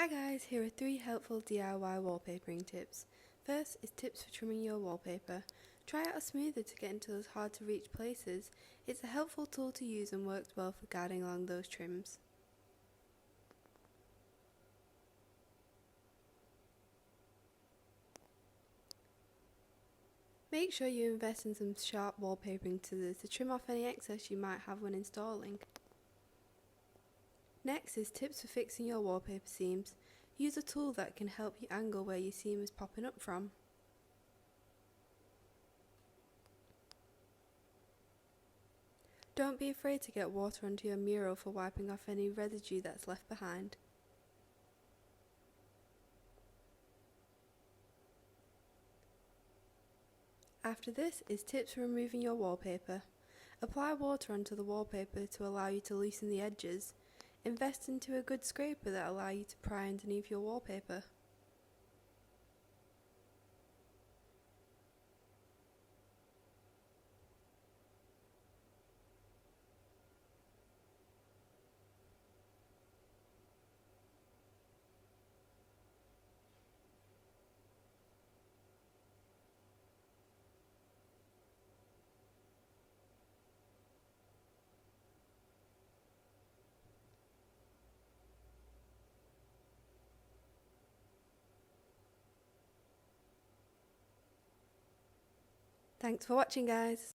Hi guys, here are 3 helpful DIY wallpapering tips. First is tips for trimming your wallpaper. Try out a smoother to get into those hard to reach places. It's a helpful tool to use and works well for guiding along those trims. Make sure you invest in some sharp wallpapering scissors to trim off any excess you might have when installing. Next is tips for fixing your wallpaper seams. Use a tool that can help you angle where your seam is popping up from. Don't be afraid to get water onto your mural for wiping off any residue that's left behind. After this is tips for removing your wallpaper. Apply water onto the wallpaper to allow you to loosen the edges. Invest into a good scraper that allows you to pry underneath your wallpaper. Thanks for watching, guys!